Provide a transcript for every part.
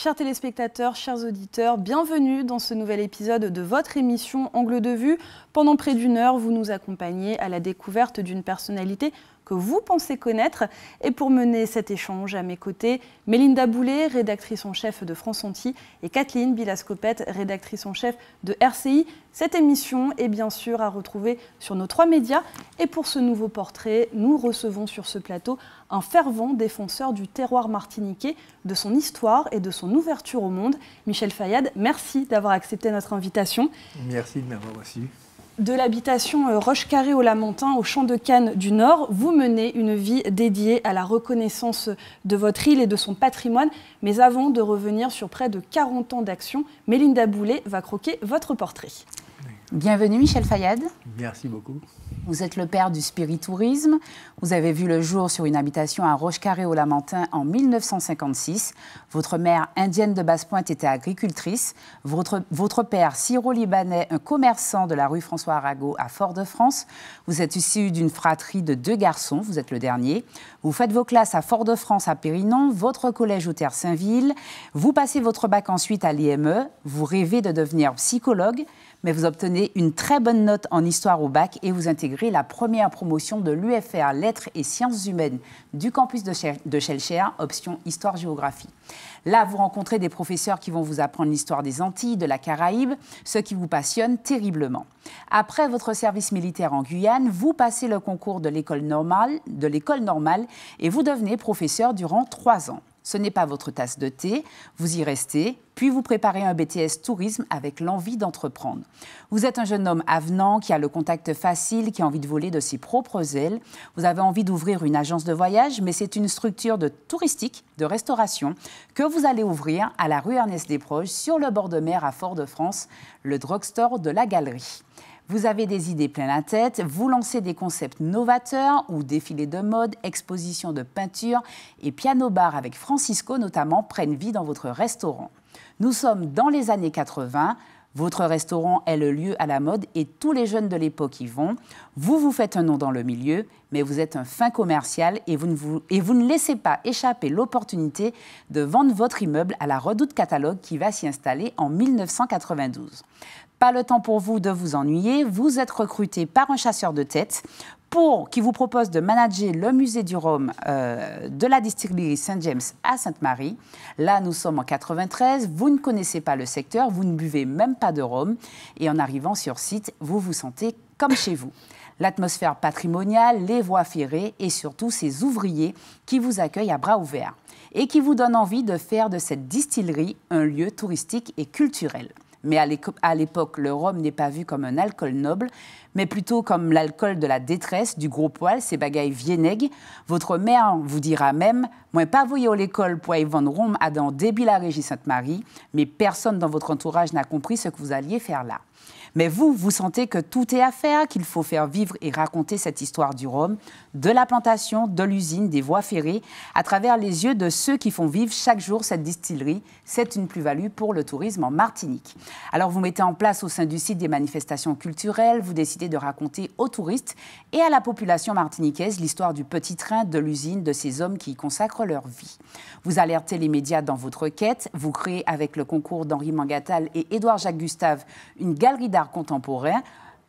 Chers téléspectateurs, chers auditeurs, bienvenue dans ce nouvel épisode de votre émission Angle de vue. Pendant près d'une heure, vous nous accompagnez à la découverte d'une personnalité que vous pensez connaître. Et pour mener cet échange à mes côtés, Mélinda Boulet, rédactrice en chef de France Antilles, et Kathleen Bilascopette, rédactrice en chef de RCI. Cette émission est bien sûr à retrouver sur nos 3 médias. Et pour ce nouveau portrait, nous recevons sur ce plateau un fervent défenseur du terroir martiniquais, de son histoire et de son ouverture au monde. Michel Fayad, merci d'avoir accepté notre invitation. Merci de m'avoir reçu. De l'habitation Roche-Carré au Lamentin, au Champ de Cannes du Nord, vous menez une vie dédiée à la reconnaissance de votre île et de son patrimoine. Mais avant de revenir sur près de 40 ans d'action, Mélinda Boulet va croquer votre portrait. Bienvenue Michel Fayad. Merci beaucoup. Vous êtes le père du spiritourisme. Vous avez vu le jour sur une habitation à Roche-Carré au Lamentin en 1956. Votre mère, indienne de Basse-Pointe, était agricultrice. Votre père, syro-libanais, un commerçant de la rue François Arago à Fort-de-France. Vous êtes issu d'une fratrie de 2 garçons. Vous êtes le dernier. Vous faites vos classes à Fort-de-France à Périnon, votre collège au Terre-Saint-Ville. Vous passez votre bac ensuite à l'IME. Vous rêvez de devenir psychologue. Mais vous obtenez une très bonne note en histoire au bac et vous intégrez la première promotion de l'UFR Lettres et Sciences Humaines du campus de Schellcher, option Histoire-Géographie. Là, vous rencontrez des professeurs qui vont vous apprendre l'histoire des Antilles, de la Caraïbe, ce qui vous passionne terriblement. Après votre service militaire en Guyane, vous passez le concours de l'école normale et vous devenez professeur durant 3 ans. Ce n'est pas votre tasse de thé, vous y restez, puis vous préparez un BTS tourisme avec l'envie d'entreprendre. Vous êtes un jeune homme avenant qui a le contact facile, qui a envie de voler de ses propres ailes. Vous avez envie d'ouvrir une agence de voyage, mais c'est une structure touristique, de restauration, que vous allez ouvrir à la rue Ernest Desproges, sur le bord de mer à Fort-de-France, le drugstore de la Galerie. Vous avez des idées plein la tête, vous lancez des concepts novateurs où défilés de mode, expositions de peinture et piano-bar avec Francisco notamment prennent vie dans votre restaurant. Nous sommes dans les années 80, votre restaurant est le lieu à la mode et tous les jeunes de l'époque y vont. Vous vous faites un nom dans le milieu, mais vous êtes un fin commercial et vous ne laissez pas échapper l'opportunité de vendre votre immeuble à la Redoute Catalogue qui va s'y installer en 1992. Pas le temps pour vous de vous ennuyer, vous êtes recruté par un chasseur de tête qui vous propose de manager le musée du rhum de la distillerie Saint-James à Sainte-Marie. Là, nous sommes en 93, vous ne connaissez pas le secteur, vous ne buvez même pas de rhum et en arrivant sur site, vous vous sentez comme chez vous. L'atmosphère patrimoniale, les voies ferrées et surtout ces ouvriers qui vous accueillent à bras ouverts et qui vous donnent envie de faire de cette distillerie un lieu touristique et culturel. Mais à l'époque, le rhum n'est pas vu comme un alcool noble, mais plutôt comme l'alcool de la détresse, du gros poil, ces bagailles viennegues. Votre mère vous dira même « Moi, pas voyé à l'école pour y vendre rhum à dans débit la régie Sainte-Marie, mais personne dans votre entourage n'a compris ce que vous alliez faire là. » Mais vous sentez que tout est à faire, qu'il faut faire vivre et raconter cette histoire du rhum, de la plantation, de l'usine, des voies ferrées, à travers les yeux de ceux qui font vivre chaque jour cette distillerie. C'est une plus-value pour le tourisme en Martinique. Alors vous mettez en place au sein du site des manifestations culturelles, vous décidez de raconter aux touristes et à la population martiniquaise l'histoire du petit train, de l'usine, de ces hommes qui y consacrent leur vie. Vous alertez les médias dans votre quête, vous créez avec le concours d'Henri Mangatal et Édouard-Jacques Gustave une galerie d'art contemporain,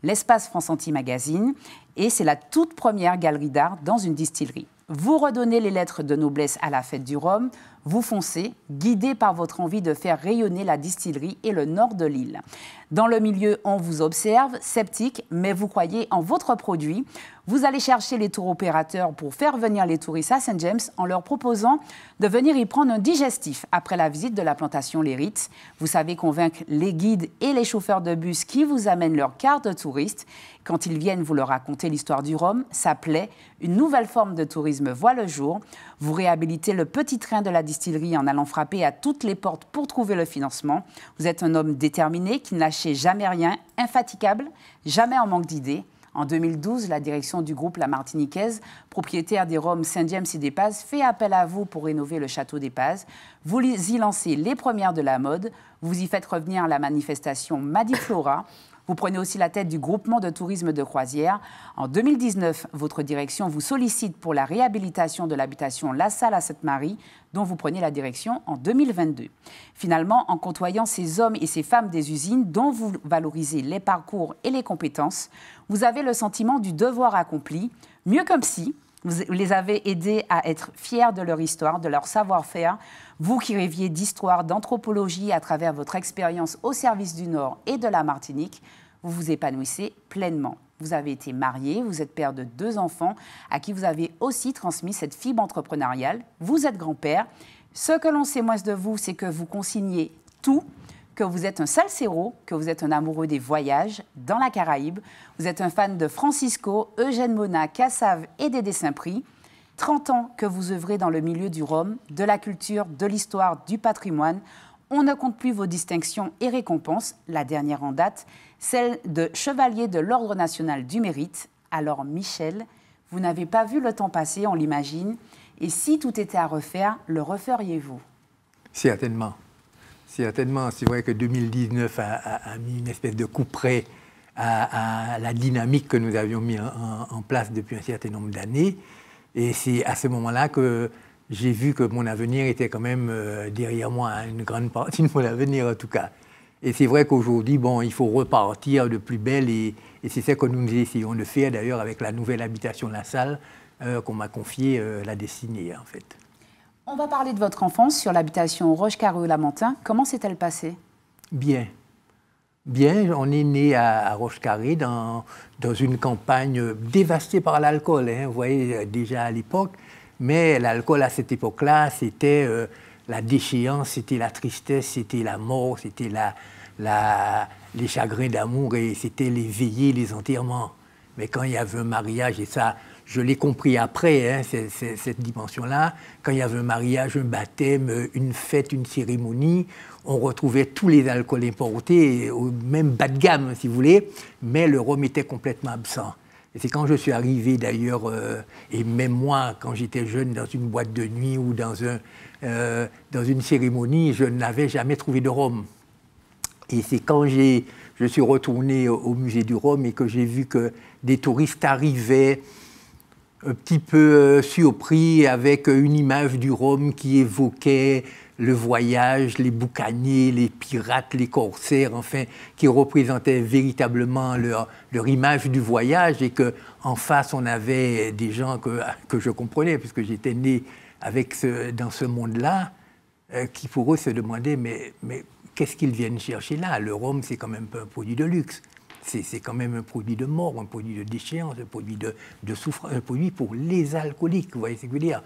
l'espace France Antilles Magazine, et c'est la toute première galerie d'art dans une distillerie. Vous redonnez les lettres de noblesse à la fête du rhum, vous foncez, guidé par votre envie de faire rayonner la distillerie et le nord de l'île. Dans le milieu, on vous observe, sceptique, mais vous croyez en votre produit. Vous allez chercher les tours opérateurs pour faire venir les touristes à Saint-James en leur proposant de venir y prendre un digestif après la visite de la plantation Les Rites. Vous savez convaincre les guides et les chauffeurs de bus qui vous amènent leur carte de touriste. Quand ils viennent vous leur raconter l'histoire du rhum, ça plaît. Une nouvelle forme de tourisme voit le jour. Vous réhabilitez le petit train de la distillerie en allant frapper à toutes les portes pour trouver le financement. Vous êtes un homme déterminé qui ne lâchez jamais rien, infatigable, jamais en manque d'idées. En 2012, la direction du groupe La Martiniquaise, propriétaire des rhums Saint-James et des Pazes, fait appel à vous pour rénover le château des Pazes. Vous y lancez les premières de la mode. Vous y faites revenir la manifestation Madiflora. Vous prenez aussi la tête du groupement de tourisme de croisière. En 2019, votre direction vous sollicite pour la réhabilitation de l'habitation La Salle à Sainte-Marie, dont vous prenez la direction en 2022. Finalement, en côtoyant ces hommes et ces femmes des usines dont vous valorisez les parcours et les compétences, vous avez le sentiment du devoir accompli, mieux comme si vous les avez aidés à être fiers de leur histoire, de leur savoir-faire. Vous qui rêviez d'histoire, d'anthropologie à travers votre expérience au service du Nord et de la Martinique, vous vous épanouissez pleinement. Vous avez été marié, vous êtes père de 2 enfants à qui vous avez aussi transmis cette fibre entrepreneuriale. Vous êtes grand-père. Ce que l'on sait moins de vous, c'est que vous consignez tout, que vous êtes un salsero, que vous êtes un amoureux des voyages dans la Caraïbe. Vous êtes un fan de Francisco, Eugène Mona, Cassave et Dédé Saint-Prix. 30 ans que vous œuvrez dans le milieu du rhum, de la culture, de l'histoire, du patrimoine. On ne compte plus vos distinctions et récompenses. La dernière en date, celle de chevalier de l'Ordre national du mérite. Alors Michel, vous n'avez pas vu le temps passer, on l'imagine. Et si tout était à refaire, le referiez-vous? Certainement. Certainement. C'est vrai que 2019 a mis une espèce de coup près à la dynamique que nous avions mis en place depuis un certain nombre d'années. Et c'est à ce moment-là que j'ai vu que mon avenir était quand même derrière moi, une grande partie de mon avenir en tout cas. Et c'est vrai qu'aujourd'hui, bon, il faut repartir de plus belle et c'est ça que nous essayons de faire d'ailleurs avec la nouvelle habitation La Salle qu'on m'a confiée la destinée en fait. On va parler de votre enfance sur l'habitation Rochecarré-au-Lamentin. Comment s'est-elle passée? Bien. Bien, on est né à Rochecarré dans une campagne dévastée par l'alcool, hein, vous voyez, déjà à l'époque. Mais l'alcool à cette époque-là, c'était la déchéance, c'était la tristesse, c'était la mort, c'était les chagrins d'amour et c'était les veillées, les enterrements. Mais quand il y avait un mariage, et ça, je l'ai compris après, hein, cette dimension-là, quand il y avait un mariage, un baptême, une fête, une cérémonie, on retrouvait tous les alcools importés, au même bas de gamme, si vous voulez, mais le rhum était complètement absent. Et c'est quand je suis arrivé, d'ailleurs, et même moi, quand j'étais jeune, dans une boîte de nuit ou dans une cérémonie, je n'avais jamais trouvé de rhum. Et c'est quand je suis retourné au musée du rhum et que j'ai vu que des touristes arrivaient un petit peu surpris avec une image du rhum qui évoquait le voyage, les boucaniers, les pirates, les corsaires, enfin, qui représentaient véritablement leur image du voyage et qu'en face, on avait des gens que je comprenais, puisque j'étais né dans ce monde-là, qui pour eux se demandaient, mais qu'est-ce qu'ils viennent chercher là? Le rhum, c'est quand même pas un produit de luxe. C'est quand même un produit de mort, un produit de déchéance, un produit de souffrance, un produit pour les alcooliques, vous voyez ce que je veux dire?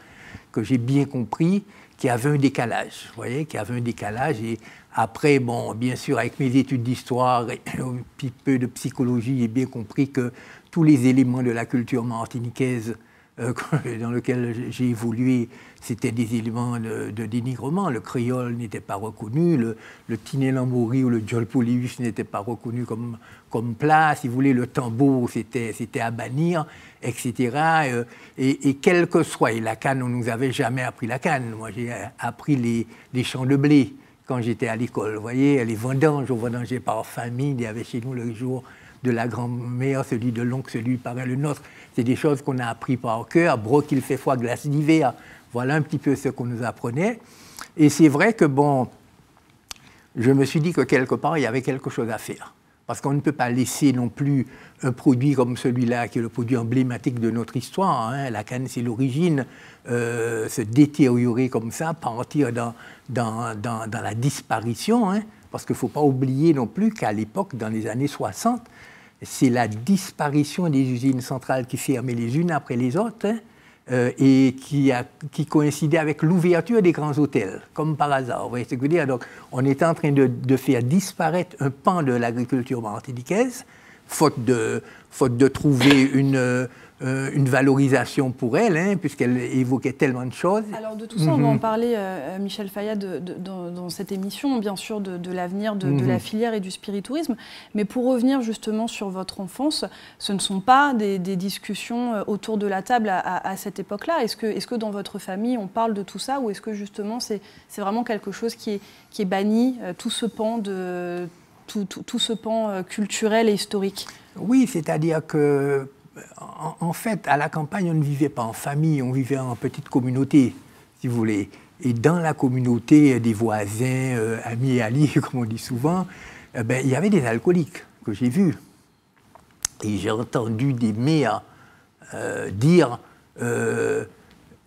Que j'ai bien compris qu'il y avait un décalage, vous voyez, qu'il y avait un décalage. Et après, bon, bien sûr, avec mes études d'histoire et un petit peu de psychologie, j'ai bien compris que tous les éléments de la culture martiniquaise dans lequel j'ai évolué, c'était des éléments de dénigrement. Le créole n'était pas reconnu, le tiné-lambouri ou le jolpoléus n'était pas reconnu comme plat. Si vous voulez, le tambour, c'était à bannir, etc. Et quel que soit, et la canne, on ne nous avait jamais appris la canne. Moi, j'ai appris les champs de blé quand j'étais à l'école. Vous voyez, les vendanges, on vendangeait par famille. Il y avait chez nous le jour de la grand-mère, celui de l'oncle, celui du parrain, le nôtre. C'est des choses qu'on a appris par cœur. Broc, il fait froid, glace d'hiver. Voilà un petit peu ce qu'on nous apprenait. Et c'est vrai que, bon, je me suis dit que quelque part, il y avait quelque chose à faire. Parce qu'on ne peut pas laisser non plus un produit comme celui-là, qui est le produit emblématique de notre histoire, hein, la canne, c'est l'origine, se détériorer comme ça, partir dans la disparition. Hein, parce qu'il ne faut pas oublier non plus qu'à l'époque, dans les années 60, c'est la disparition des usines centrales qui fermaient les unes après les autres, hein, et qui coïncidait avec l'ouverture des grands hôtels, comme par hasard. Vous voyez ce que je veux dire? Donc, on est en train de faire disparaître un pan de l'agriculture martiniquaise, faute de trouver une valorisation pour elle, hein, puisqu'elle évoquait tellement de choses. Alors de tout ça, on va en parler, Michel Fayad, dans cette émission, bien sûr, de l'avenir de la filière et du spiritourisme. Mais pour revenir justement sur votre enfance, ce ne sont pas des discussions autour de la table à cette époque-là. Est-ce que dans votre famille, on parle de tout ça, ou est-ce que justement c'est vraiment quelque chose qui est banni, tout ce pan tout ce pan culturel et historique. Oui, c'est-à-dire que, en fait, à la campagne, on ne vivait pas en famille, on vivait en petite communauté, si vous voulez. Et dans la communauté des voisins, amis et alliés, comme on dit souvent, il y avait des alcooliques que j'ai vus. Et j'ai entendu des mères dire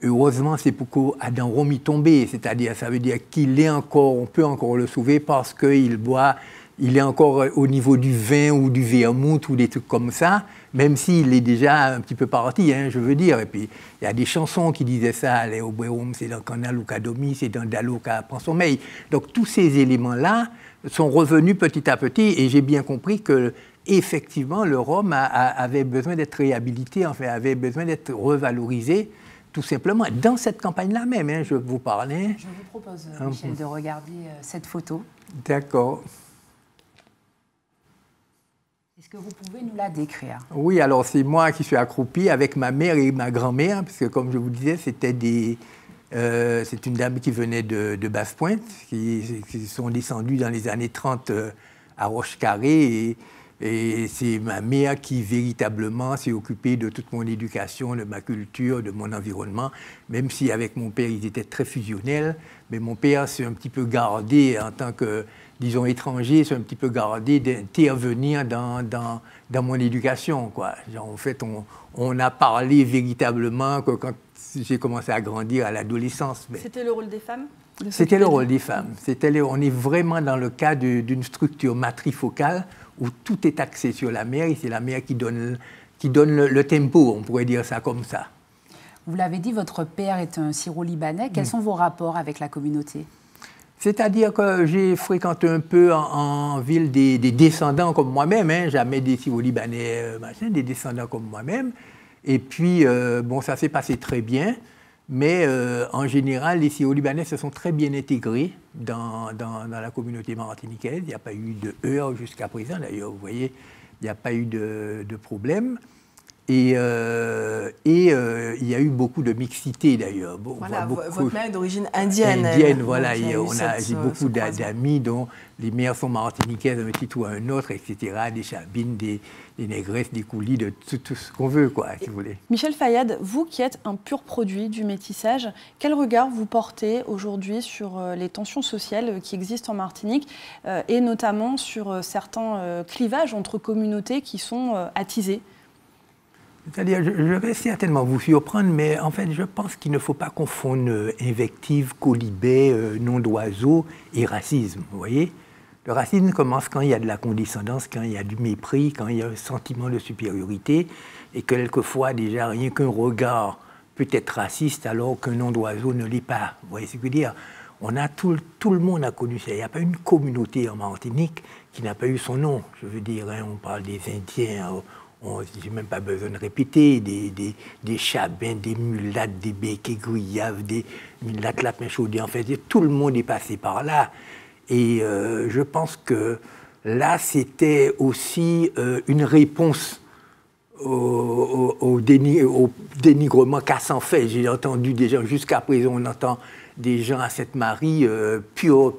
heureusement, c'est pour qu'Adam Rome y tombé, c'est-à-dire, ça veut dire qu'il est encore, on peut encore le sauver parce qu'il boit, il est encore au niveau du vin ou du vermouth ou des trucs comme ça, même s'il est déjà un petit peu parti, hein, je veux dire. Et puis, il y a des chansons qui disaient ça, les Oberum, c'est dans Canal ou Kadomi, c'est dans Dalo qui prend sommeil. Donc, tous ces éléments-là sont revenus petit à petit, et j'ai bien compris que, effectivement, le rhum avait besoin d'être réhabilité, enfin, avait besoin d'être revalorisé, tout simplement. Dans cette campagne-là même, hein, je vous parlais. Je vous propose, Michel, de regarder cette photo. D'accord. Est-ce que vous pouvez nous la décrire? Oui, alors c'est moi qui suis accroupi avec ma mère et ma grand-mère, parce que comme je vous disais, c'est une dame qui venait de Basse-Pointe, qui sont descendues dans les années 30 à Rochecarré, et c'est ma mère qui véritablement s'est occupée de toute mon éducation, de ma culture, de mon environnement, même si avec mon père, ils étaient très fusionnels, mais mon père s'est un petit peu gardé en tant que, disons, étranger, s'est un petit peu gardé d'intervenir dans mon éducation, quoi. Genre, en fait, on a parlé véritablement que quand j'ai commencé à grandir à l'adolescence. C'était le rôle des femmes? C'était le rôle des femmes. On est vraiment dans le cas d'une structure matrifocale où tout est axé sur la mère, et c'est la mère qui donne le tempo, on pourrait dire ça comme ça. Vous l'avez dit, votre père est un Syro-Libanais. Quels sont vos rapports avec la communauté? C'est-à-dire que j'ai fréquenté un peu en ville des descendants comme moi-même, hein, jamais des Syro-Libanais, des descendants comme moi-même. Et puis, bon, ça s'est passé très bien, mais en général, les Syro-Libanais se sont très bien intégrés dans la communauté martiniquaise. Il n'y a pas eu de heurts jusqu'à présent, d'ailleurs, vous voyez, il n'y a pas eu de problème. Et il y a eu beaucoup de mixité, d'ailleurs. Voilà, votre mère est d'origine indienne. Indienne, voilà. J'ai beaucoup d'amis dont les mères sont martiniquaises, un petit ou un autre, etc. Des chabines, des négresses, des coulis, de tout ce qu'on veut, quoi, si vous voulez. Michel Fayad, vous qui êtes un pur produit du métissage, quel regard vous portez aujourd'hui sur les tensions sociales qui existent en Martinique et notamment sur certains clivages entre communautés qui sont attisés? C'est-à-dire, je vais certainement vous surprendre, mais en fait, je pense qu'il ne faut pas confondre invective, colibet, nom d'oiseau et racisme, vous voyez? Le racisme commence quand il y a de la condescendance, quand il y a du mépris, quand il y a un sentiment de supériorité, et quelquefois, déjà, rien qu'un regard peut être raciste alors qu'un nom d'oiseau ne l'est pas. Vous voyez ce que je veux dire? Tout le monde a connu ça. Il n'y a pas une communauté en Martinique qui n'a pas eu son nom. Je veux dire, hein, on parle des Indiens, je n'ai même pas besoin de répéter, des Chabins, des Mulattes, des Béquets Gouyaves, des Mulattes Lapin Chaudé. En fait, tout le monde est passé par là. Et je pense que là, c'était aussi une réponse au dénigrement qu'Assan fait. J'ai entendu des gens, jusqu'à présent, on entend des gens à Sainte-Marie, pur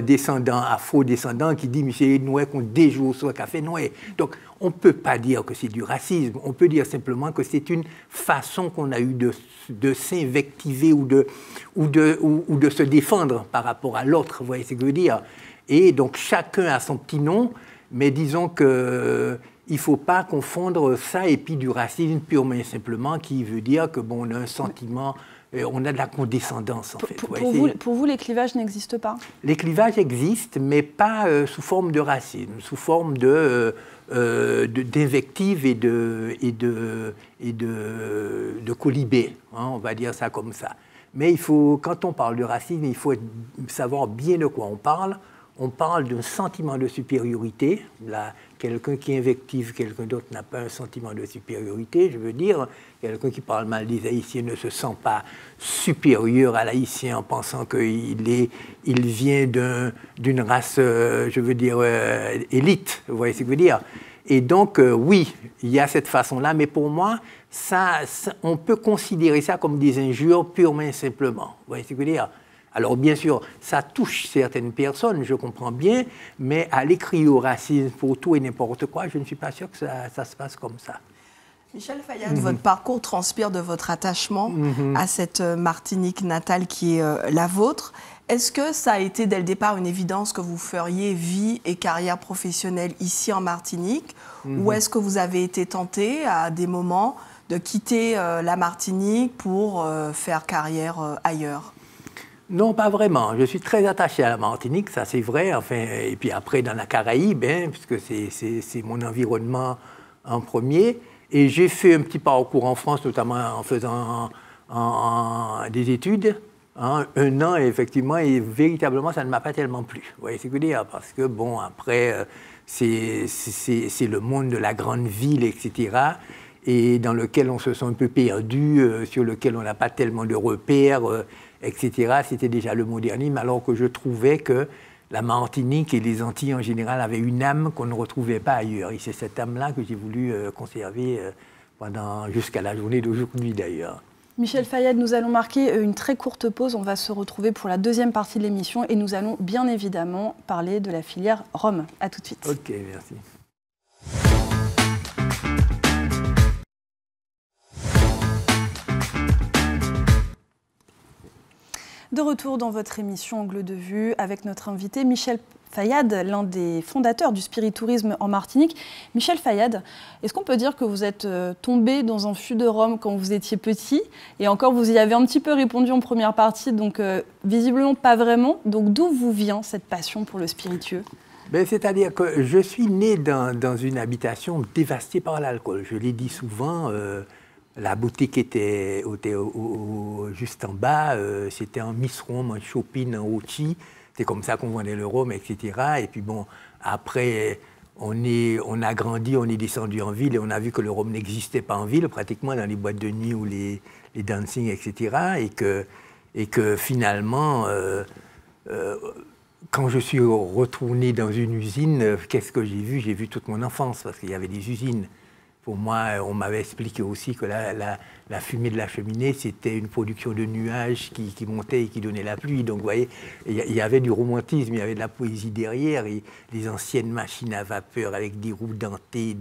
descendants, afro-descendants, qui disent « Monsieur Noué, qu'on déjoue sur le café Noué ». Donc, on ne peut pas dire que c'est du racisme, on peut dire simplement que c'est une façon qu'on a eue de s'invectiver ou de se défendre par rapport à l'autre, vous voyez ce que je veux dire. Et donc, chacun a son petit nom, mais disons qu'il ne faut pas confondre ça et puis du racisme purement et simplement, qui veut dire que, bon, on a un sentiment... on a de la condescendance, en fait. Pour vous, les clivages n'existent pas? Les clivages existent, mais pas sous forme de racisme, sous forme d'invective et de colibé, hein, on va dire ça comme ça. Mais quand on parle de racisme, il faut savoir bien de quoi on parle. On parle d'un sentiment de supériorité. Là, quelqu'un qui invective quelqu'un d'autre n'a pas un sentiment de supériorité. Je veux dire, quelqu'un qui parle mal des Haïtiens ne se sent pas supérieur à l'Haïtien en pensant qu'il vient d'une race, je veux dire, élite. Vous voyez ce que je veux dire? Et donc, oui, il y a cette façon-là, mais pour moi, on peut considérer ça comme des injures purement et simplement. Vous voyez ce que je veux dire? Alors bien sûr, ça touche certaines personnes, je comprends bien, mais aller crier au racisme pour tout et n'importe quoi, je ne suis pas sûr que ça se passe comme ça. Michel Fayad, votre parcours transpire de votre attachement à cette Martinique natale qui est la vôtre. Est-ce que ça a été dès le départ une évidence que vous feriez vie et carrière professionnelle ici en Martinique ou est-ce que vous avez été tenté à des moments de quitter la Martinique pour faire carrière ailleurs? Non, pas vraiment. Je suis très attaché à la Martinique, ça c'est vrai. Enfin, et puis après, dans la Caraïbe, puisque c'est mon environnement en premier. Et j'ai fait un petit parcours en France, notamment en faisant des études. 1 an, effectivement, et véritablement, ça ne m'a pas tellement plu. Vous voyez ce que je veux dire? Parce que, bon, après, c'est le monde de la grande ville, etc., et dans lequel on se sent un peu perdu, sur lequel on n'a pas tellement de repères, etc. C'était déjà le modernisme, alors que je trouvais que la Martinique et les Antilles en général avaient une âme qu'on ne retrouvait pas ailleurs. Et c'est cette âme-là que j'ai voulu conserver jusqu'à la journée d'aujourd'hui d'ailleurs. Michel Fayad, nous allons marquer une très courte pause. On va se retrouver pour la deuxième partie de l'émission et nous allons bien évidemment parler de la filière Rhum. À tout de suite. Ok, merci. De retour dans votre émission Angle de vue avec notre invité Michel Fayad, l'un des fondateurs du spiritourisme en Martinique. Michel Fayad, est-ce qu'on peut dire que vous êtes tombé dans un fût de rhum quand vous étiez petit? Et encore, vous y avez un petit peu répondu en première partie, donc visiblement pas vraiment. Donc d'où vous vient cette passion pour le spiritueux? C'est-à-dire que je suis né dans une habitation dévastée par l'alcool. Je l'ai dit souvent. La boutique était juste en bas, c'était en Miss Rhum, en Chopin, en Ochi. C'est comme ça qu'on vendait le rhum, etc. Et puis bon, après, on a grandi, on est descendu en ville et on a vu que le rhum n'existait pas en ville, pratiquement dans les boîtes de nuit ou les dancing, etc. Et que finalement, quand je suis retourné dans une usine, qu'est-ce que j'ai vu? J'ai vu toute mon enfance, parce qu'il y avait des usines. Pour moi, on m'avait expliqué aussi que la fumée de la cheminée, c'était une production de nuages qui montait et qui donnait la pluie. Donc, vous voyez, il y avait du romantisme, il y avait de la poésie derrière. Et les anciennes machines à vapeur avec des roues dentées,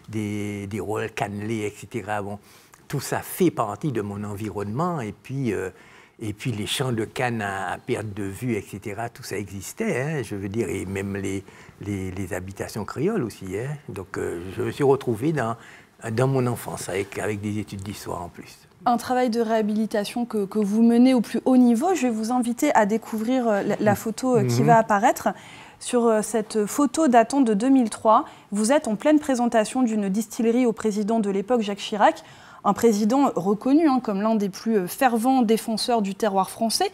des rôles cannelés, etc. Bon, tout ça fait partie de mon environnement. Et puis les champs de canne à perte de vue, etc., tout ça existait, je veux dire, et même les habitations créoles aussi. Donc, je me suis retrouvé dans mon enfance avec des études d'histoire en plus. Un travail de réhabilitation que vous menez au plus haut niveau. Je vais vous inviter à découvrir la photo qui va apparaître. Sur cette photo datant de 2003, vous êtes en pleine présentation d'une distillerie au président de l'époque, Jacques Chirac, un président reconnu comme l'un des plus fervents défenseurs du terroir français.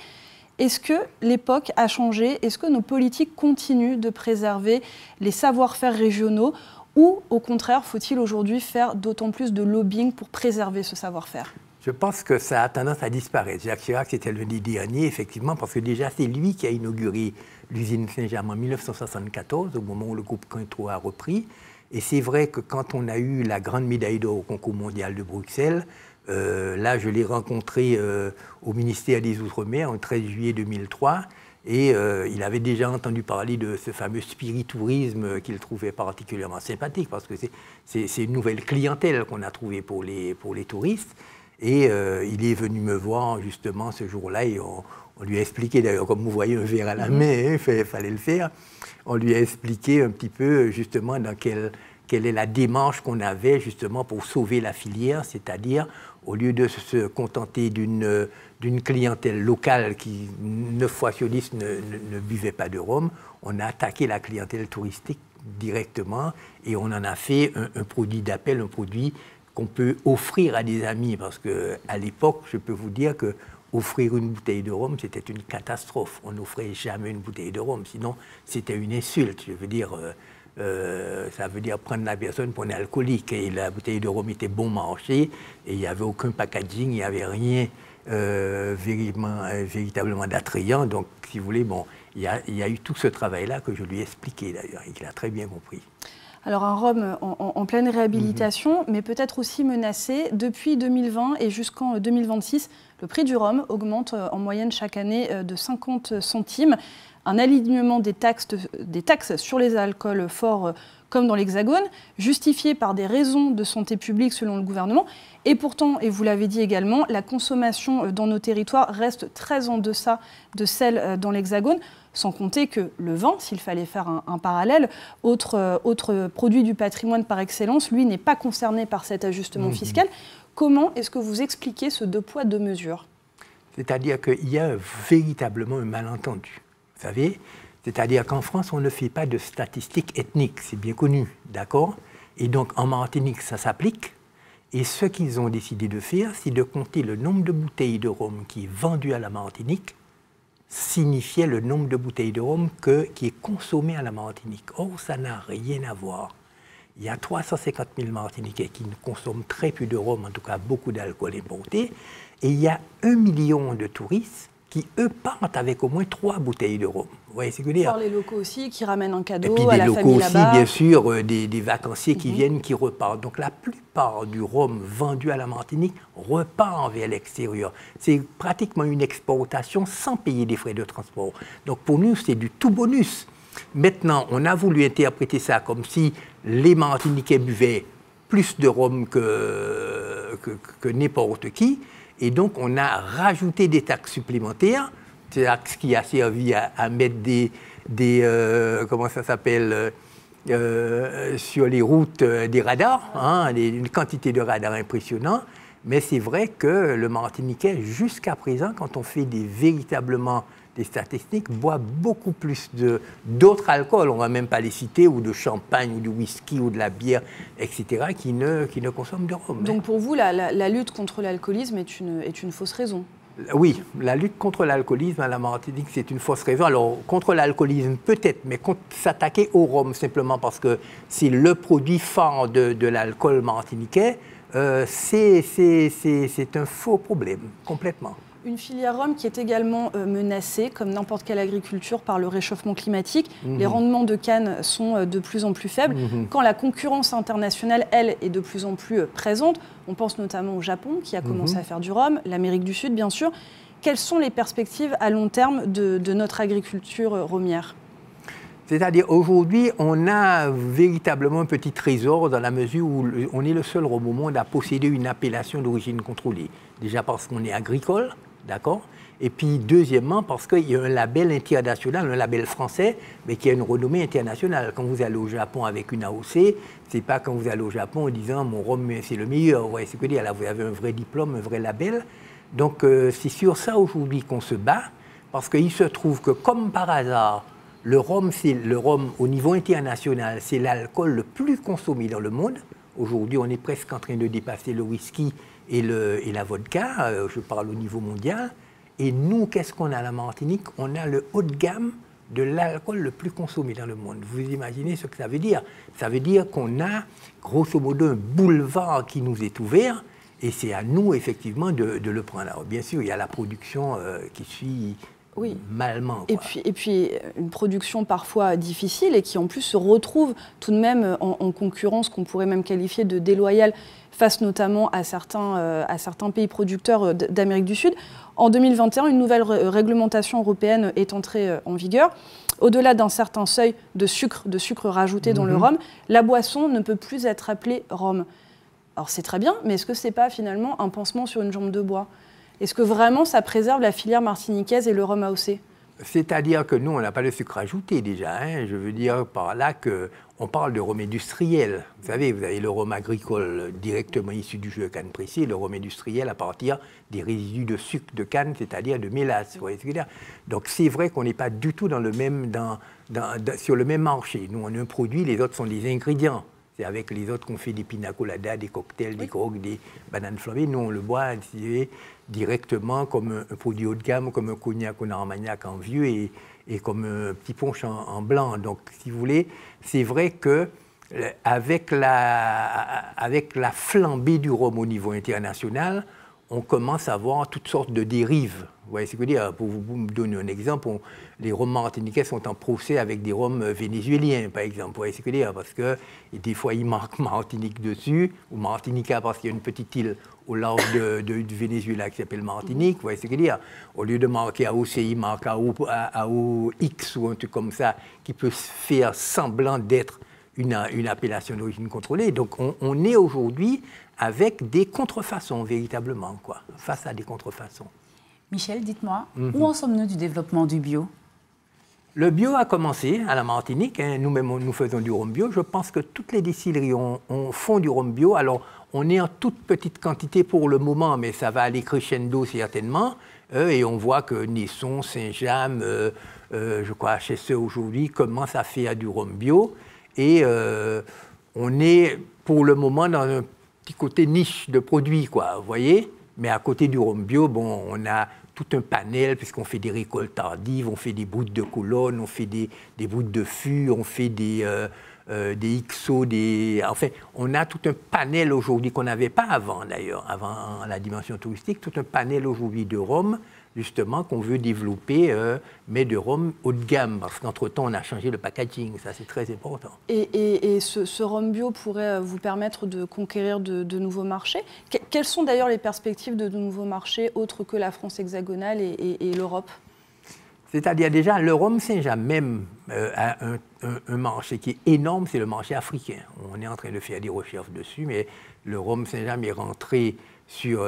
Est-ce que l'époque a changé? Est-ce que nos politiques continuent de préserver les savoir-faire régionaux? Ou au contraire, faut-il aujourd'hui faire d'autant plus de lobbying pour préserver ce savoir-faire? Je pense que ça a tendance à disparaître. Jacques Chirac, c'était le dernier, effectivement, parce que déjà, c'est lui qui a inauguré l'usine Saint-James en 1974, au moment où le groupe Cointreau a repris. Et c'est vrai que quand on a eu la grande médaille d'or au concours mondial de Bruxelles, là, je l'ai rencontré au ministère des Outre-mer en 13 juillet 2003. Et il avait déjà entendu parler de ce fameux spiritourisme qu'il trouvait particulièrement sympathique, parce que c'est une nouvelle clientèle qu'on a trouvée pour les touristes. Et il est venu me voir justement ce jour-là et on lui a expliqué, d'ailleurs, comme vous voyez un verre à la main, il fallait le faire, on lui a expliqué un petit peu justement dans quelle est la démarche qu'on avait justement pour sauver la filière, c'est-à-dire au lieu de se contenter d'une clientèle locale qui 9 fois sur 10 ne buvait pas de rhum, on a attaqué la clientèle touristique directement et on en a fait un produit d'appel, un produit qu'on peut offrir à des amis, parce qu'à l'époque, je peux vous dire que offrir une bouteille de rhum, c'était une catastrophe. On n'offrait jamais une bouteille de rhum, sinon c'était une insulte. Je veux dire, ça veut dire prendre la personne pour un alcoolique. Et la bouteille de rhum était bon marché, et il n'y avait aucun packaging, il n'y avait rien véritablement d'attrayant. Donc, si vous voulez, bon, il y a eu tout ce travail-là que je lui ai expliqué d'ailleurs, et qu'il a très bien compris. Alors un rhum en pleine réhabilitation, mais peut-être aussi menacé. Depuis 2020 et jusqu'en 2026, le prix du rhum augmente en moyenne chaque année de 50 centimes. Un alignement des taxes sur les alcools forts comme dans l'Hexagone, justifié par des raisons de santé publique selon le gouvernement. Et pourtant, et vous l'avez dit également, la consommation dans nos territoires reste très en deçà de celle dans l'Hexagone, sans compter que le vin, s'il fallait faire un parallèle, autre produit du patrimoine par excellence, lui n'est pas concerné par cet ajustement fiscal. Comment est-ce que vous expliquez ce deux poids, deux mesures? C'est-à-dire qu'il y a véritablement un malentendu. Vous savez, c'est-à-dire qu'en France, on ne fait pas de statistiques ethniques, c'est bien connu, d'accord? Et donc, en Martinique, ça s'applique. Et ce qu'ils ont décidé de faire, c'est de compter le nombre de bouteilles de rhum qui est vendu à la Martinique, signifiait le nombre de bouteilles de rhum qui est consommé à la Martinique. Or, ça n'a rien à voir. Il y a 350 000 Martiniquais qui consomment très peu de rhum, en tout cas beaucoup d'alcool importé, et il y a 1 million de touristes qui, eux, partent avec au moins 3 bouteilles de rhum. Vous voyez ce que je veux dire? Les locaux aussi qui ramènent un cadeau à la famille là-bas. Et puis des locaux aussi, bien sûr, des vacanciers qui viennent, qui repartent. Donc la plupart du rhum vendu à la Martinique repart vers l'extérieur. C'est pratiquement une exportation sans payer des frais de transport. Donc pour nous, c'est du tout bonus. Maintenant, on a voulu interpréter ça comme si les Martiniquais buvaient plus de rhum que n'importe qui. Et donc, on a rajouté des taxes supplémentaires, c'est ce qui a servi à mettre comment ça s'appelle, sur les routes des radars, une quantité de radars impressionnant. Mais c'est vrai que le Martiniquais, jusqu'à présent, quand on fait véritablement des statistiques, boit beaucoup plus d'autres alcools, on ne va même pas les citer, ou de champagne, ou du whisky, ou de la bière, etc., qui ne consomment de rhum. Donc pour vous, la lutte contre l'alcoolisme est une fausse raison? Oui, la lutte contre l'alcoolisme à la Martinique, c'est une fausse raison. Alors, contre l'alcoolisme, peut-être, mais s'attaquer au rhum, simplement parce que c'est le produit phare de l'alcool martiniquais, c'est un faux problème, complètement. Une filière rhum qui est également menacée, comme n'importe quelle agriculture, par le réchauffement climatique. Les rendements de canne sont de plus en plus faibles. Quand la concurrence internationale, elle, est de plus en plus présente, on pense notamment au Japon, qui a commencé à faire du rhum, l'Amérique du Sud, bien sûr. Quelles sont les perspectives à long terme de notre agriculture rhumière? C'est-à-dire, aujourd'hui, on a véritablement un petit trésor dans la mesure où on est le seul rhum au monde à posséder une appellation d'origine contrôlée. Déjà parce qu'on est agricole, d'accord? Et puis, deuxièmement, parce qu'il y a un label international, un label français, mais qui a une renommée internationale. Quand vous allez au Japon avec une AOC, c'est pas quand vous allez au Japon en disant « mon rhum, c'est le meilleur ». Vous voyez ce que je veux dire? Là, vous avez un vrai diplôme, un vrai label. Donc, c'est sur ça aujourd'hui qu'on se bat, parce qu'il se trouve que, comme par hasard, le rhum au niveau international, c'est l'alcool le plus consommé dans le monde. Aujourd'hui, on est presque en train de dépasser le whisky et la vodka, je parle au niveau mondial. Et nous, qu'est-ce qu'on a à la Martinique? On a le haut de gamme de l'alcool le plus consommé dans le monde. Vous imaginez ce que ça veut dire? Ça veut dire qu'on a, grosso modo, un boulevard qui nous est ouvert, et c'est à nous, effectivement, de le prendre. Alors, bien sûr, il y a la production qui suit... Oui. Malement. Et puis, une production parfois difficile et qui en plus se retrouve tout de même en concurrence qu'on pourrait même qualifier de déloyale face notamment à certains pays producteurs d'Amérique du Sud. En 2021, une nouvelle réglementation européenne est entrée en vigueur. Au-delà d'un certain seuil de sucre rajouté dans le rhum, la boisson ne peut plus être appelée rhum. Alors c'est très bien, mais est-ce que ce n'est pas finalement un pansement sur une jambe de bois? Est-ce que vraiment ça préserve la filière martiniquaise et le rhum AOC? C'est-à-dire que nous, on n'a pas de sucre ajouté déjà. Je veux dire par là qu'on parle de rhum industriel. Vous savez, vous avez le rhum agricole directement issu du jus de canne pressé, et le rhum industriel à partir des résidus de sucre de canne, c'est-à-dire de mélasse. Vous voyez ce que je veux dire? Donc c'est vrai qu'on n'est pas du tout sur le même marché. Nous, on a un produit, les autres sont des ingrédients. C'est avec les autres qu'on fait des pina coladas, des cocktails, des grog, des bananes flambées. Nous, on le boit directement comme un produit haut de gamme, comme un cognac ou un armagnac en vieux et comme un petit punch en blanc. Donc, si vous voulez, c'est vrai qu'avec la flambée du rhum au niveau international, on commence à voir toutes sortes de dérives. Vous voyez ce que je veux dire? Pour vous donner un exemple, les rhums martiniquais sont en procès avec des rhums vénézuéliens, par exemple. Vous voyez ce que je veux dire? Parce que des fois, il marque Martinique dessus, ou Martinica parce qu'il y a une petite île au large du Venezuela qui s'appelle Martinique. Vous voyez ce que je veux dire? Au lieu de marquer AOC, il marque AOX ou un truc comme ça, qui peut faire semblant d'être une appellation d'origine contrôlée. Donc, on est aujourd'hui avec des contrefaçons, véritablement, quoi, face à des contrefaçons. Michel, dites-moi, où en sommes-nous du développement du bio? Le bio a commencé à la Martinique. Hein. Nous-mêmes, nous faisons du rhum bio. Je pense que toutes les distilleries font du rhum bio. Alors, on est en toute petite quantité pour le moment, mais ça va aller crescendo certainement. Et on voit que Nesson, Saint-James, je crois HSE aujourd'hui, commencent à faire du rhum bio. Et on est, pour le moment, dans un petit côté niche de produits, quoi, vous voyez? Mais à côté du rhum bio, bon, on a tout un panel, puisqu'on fait des récoltes tardives, on fait des brutes de colonne, on fait des brutes de fût, on fait des XO, enfin, on a tout un panel aujourd'hui qu'on n'avait pas avant, d'ailleurs, avant la dimension touristique, tout un panel aujourd'hui de rhum, justement, qu'on veut développer, mais de rhum haut de gamme, parce qu'entre-temps, on a changé le packaging, ça c'est très important. Et ce rhum bio pourrait vous permettre de conquérir de nouveaux marchés. Quelles sont d'ailleurs les perspectives de nouveaux marchés autres que la France hexagonale et l'Europe? C'est-à-dire déjà, le rhum Saint-James même a un marché qui est énorme, c'est le marché africain. On est en train de faire des recherches dessus, mais le rhum Saint-James est rentré sur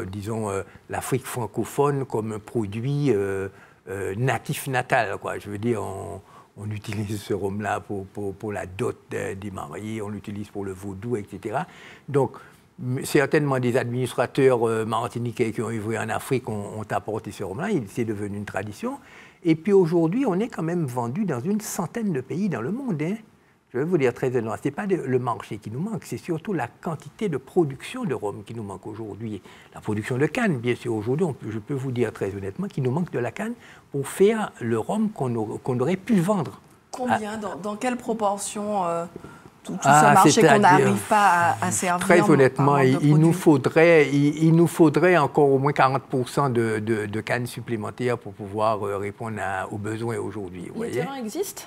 disons, l'Afrique francophone comme un produit natif natal, quoi. Je veux dire, on utilise ce rhum-là pour la dot des mariés, on l'utilise pour le vaudou, etc. Donc, certainement des administrateurs martiniquais qui ont œuvré en Afrique ont apporté ce rhum-là, c'est devenu une tradition. Et puis aujourd'hui, on est quand même vendu dans une centaine de pays dans le monde, hein. Je vais vous dire très honnêtement, ce n'est pas le marché qui nous manque, c'est surtout la quantité de production de rhum qui nous manque aujourd'hui. La production de canne, bien sûr, aujourd'hui, je peux vous dire très honnêtement qu'il nous manque de la canne pour faire le rhum qu'on aurait pu vendre. Combien, dans quelle proportion tout ce marché qu'on n'arrive pas à servir? Très honnêtement, il nous faudrait encore au moins 40% de cannes supplémentaires pour pouvoir répondre aux besoins aujourd'hui. Les terrains existent?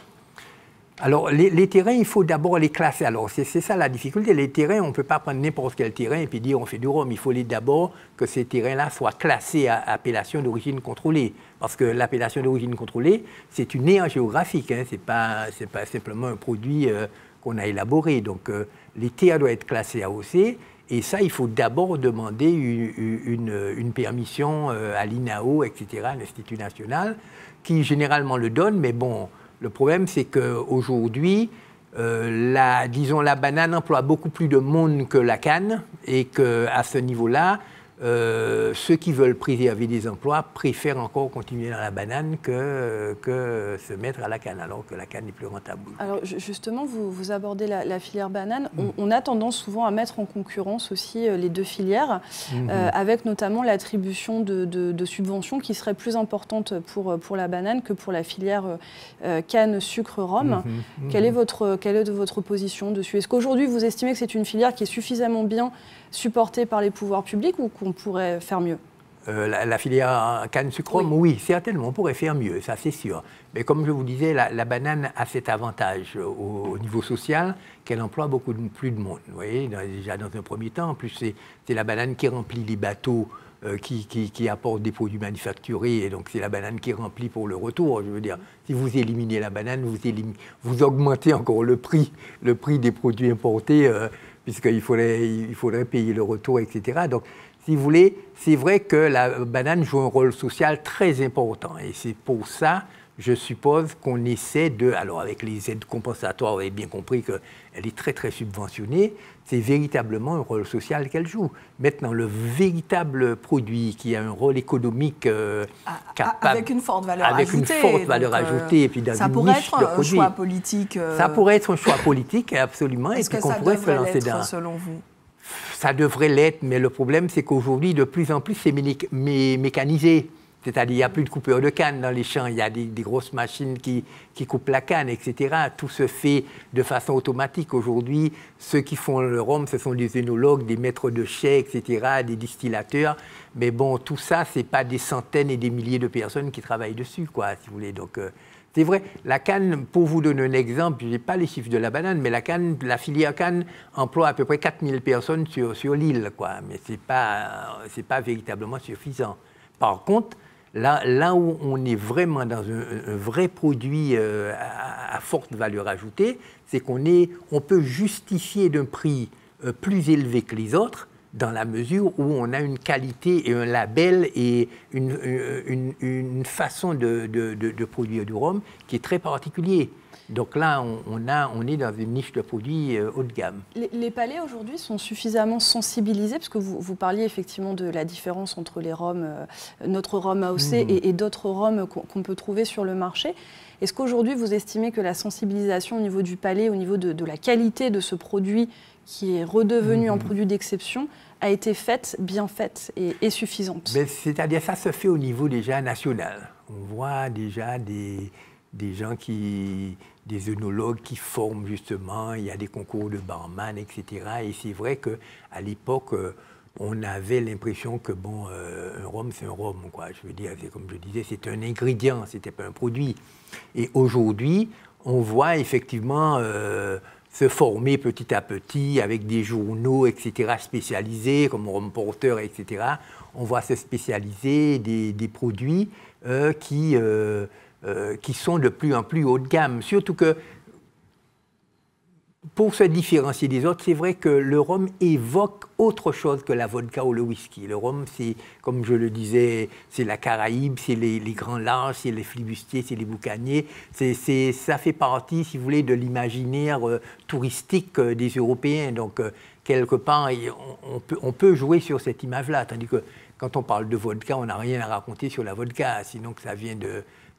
Alors, les terrains, il faut d'abord les classer. Alors, c'est ça la difficulté. Les terrains, on ne peut pas prendre n'importe quel terrain et puis dire on fait du rhum. Il faut d'abord que ces terrains-là soient classés à appellation d'origine contrôlée. Parce que l'appellation d'origine contrôlée, c'est une aire géographique. Hein. Ce n'est pas simplement un produit qu'on a élaboré. Donc, les terres doivent être classées AOC. Et ça, il faut d'abord demander une permission à l'INAO, etc., à l'Institut national, qui généralement le donne. Mais bon, le problème, c'est qu'aujourd'hui, disons, la banane emploie beaucoup plus de monde que la canne et qu'à ce niveau-là, ceux qui veulent préserver des emplois préfèrent encore continuer dans la banane que se mettre à la canne, alors que la canne est plus rentable. Alors justement, vous abordez la filière banane. On a tendance souvent à mettre en concurrence aussi les deux filières, avec notamment l'attribution de subventions qui seraient plus importantes pour la banane que pour la filière canne, sucre, rhum. Quelle est votre position dessus? Est-ce qu'aujourd'hui, vous estimez que c'est une filière qui est suffisamment bien supportée par les pouvoirs publics ou qu'on pourrait faire mieux? La filière canne sucre rhum, oui, certainement, on pourrait faire mieux, ça c'est sûr. Mais comme je vous disais, la banane a cet avantage au niveau social qu'elle emploie beaucoup plus de monde. Vous voyez, déjà dans un premier temps, en plus c'est la banane qui remplit les bateaux qui apportent des produits manufacturés, et donc c'est la banane qui remplit pour le retour. Je veux dire, si vous éliminez la banane, vous augmentez encore le prix des produits importés, puisqu'il faudrait payer le retour, etc. Donc, si vous voulez, c'est vrai que la banane joue un rôle social très important. Et c'est pour ça, je suppose, qu'on essaie alors avec les aides compensatoires, vous avez bien compris qu'elle est très, très subventionnée, c'est véritablement un rôle social qu'elle joue. Maintenant, le véritable produit qui a un rôle économique capable... Avec une forte valeur ajoutée. Avec une forte valeur ajoutée, et puis dans une niche de produits. Ça pourrait être un choix politique. Ça pourrait être un choix politique, absolument. Est-ce que ça devrait l'être, selon vous? Ça devrait l'être, mais le problème, c'est qu'aujourd'hui, de plus en plus, c'est mécanisé. C'est-à-dire, il n'y a plus de coupeurs de canne dans les champs, il y a des grosses machines qui coupent la canne, etc. Tout se fait de façon automatique. Aujourd'hui, ceux qui font le rhum, ce sont des œnologues, des maîtres de chais, etc., des distillateurs. Mais bon, tout ça, ce n'est pas des centaines et des milliers de personnes qui travaillent dessus, quoi, si vous voulez. Donc, c'est vrai, la canne, pour vous donner un exemple, je n'ai pas les chiffres de la banane, mais la filière canne emploie à peu près 4000 personnes sur l'île, quoi. Mais ce n'est pas véritablement suffisant. Par contre, là où on est vraiment dans un vrai produit à forte valeur ajoutée, c'est on peut justifier d'un prix plus élevé que les autres dans la mesure où on a une qualité et un label et une façon de produire du rhum qui est très particulier. Donc là, on est dans une niche de produits haut de gamme. Les palais aujourd'hui sont suffisamment sensibilisés, parce que vous parliez effectivement de la différence entre les rhums, notre rhum AOC et d'autres rhums qu'on peut trouver sur le marché. Est-ce qu'aujourd'hui, vous estimez que la sensibilisation au niveau du palais, au niveau de la qualité de ce produit qui est redevenu un produit d'exception, a été faite, bien faite et suffisante? C'est-à-dire ça se fait au niveau déjà national. On voit déjà des gens des œnologues qui forment justement, il y a des concours de barman, etc. Et c'est vrai qu'à l'époque, on avait l'impression que, bon, un rhum, c'est un rhum, quoi. Je veux dire, comme je disais, c'est un ingrédient, c'était pas un produit. Et aujourd'hui, on voit effectivement se former petit à petit avec des journaux, etc., spécialisés, comme Rhum Porter, etc. On voit se spécialiser des produits qui sont de plus en plus haut de gamme. Surtout que, pour se différencier des autres, c'est vrai que le rhum évoque autre chose que la vodka ou le whisky. Le rhum, c'est, comme je le disais, c'est la Caraïbe, c'est les grands larges, c'est les flibustiers, c'est les boucaniers. Ça fait partie, si vous voulez, de l'imaginaire touristique des Européens. Donc, quelque part, on peut jouer sur cette image-là. Tandis que quand on parle de vodka, on n'a rien à raconter sur la vodka, sinon que ça vient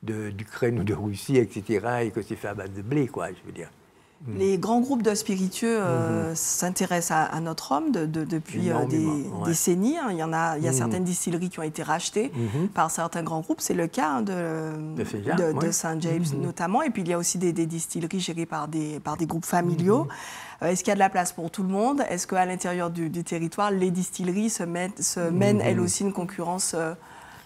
d'Ukraine ou de Russie, etc., et que c'est fait à base de blé, quoi, je veux dire. Les grands groupes de spiritueux s'intéressent à notre rhum depuis des décennies. Il y a certaines distilleries qui ont été rachetées par certains grands groupes. C'est le cas de St. James notamment. Et puis il y a aussi des distilleries gérées par des groupes familiaux. Est-ce qu'il y a de la place pour tout le monde? Est-ce qu'à l'intérieur du territoire, les distilleries se mènent elles aussi une concurrence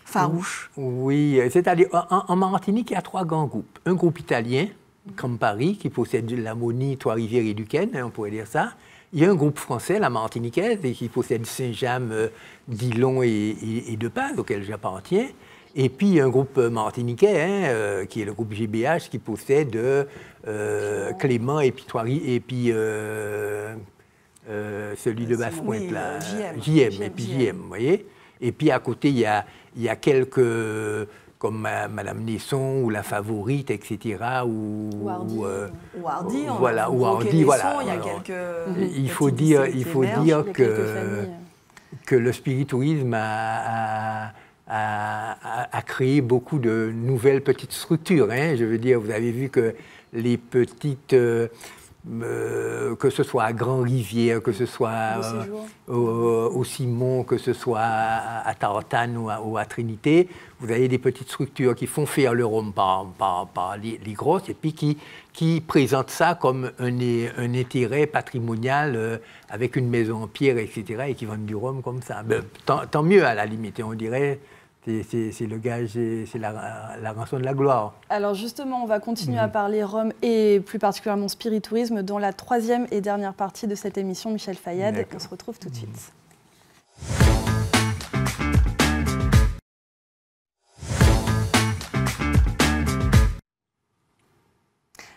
farouche? Oui, c'est-à-dire en Martinique, il y a 3 grands groupes. Un groupe italien, Campari, qui possède l'Amauny, Trois-Rivières et Duquesne, on pourrait dire ça. Il y a un groupe français, la Martiniquaise, qui possède Saint-James, Dillon et De Paz, auquel j'appartiens. Et puis, il y a un groupe martiniquais, qui est le groupe GBH, qui possède Clément et puis celui de Basse-Pointe, là, JM, et puis JM, vous voyez. Et puis, à côté, il y a quelques... comme Madame Nesson ou La Favorite, etc. Ou Hardy, voilà. Il y a quelques... Il faut dire que le spiritourisme a créé beaucoup de nouvelles petites structures. Hein. Je veux dire, vous avez vu que les petites... que ce soit à Grand-Rivière, que ce soit au Simon, que ce soit à Tartane ou à Trinité, vous avez des petites structures qui font faire le rhum par les grosses et puis qui présentent ça comme un intérêt patrimonial avec une maison en pierre, etc., et qui vendent du rhum comme ça. Ben, tant mieux, à la limite, on dirait. C'est le gage, c'est la rançon de la gloire. Alors justement, on va continuer à parler rhum et plus particulièrement spiritourisme dans la 3e et dernière partie de cette émission. Michel Fayad, on se retrouve tout de suite.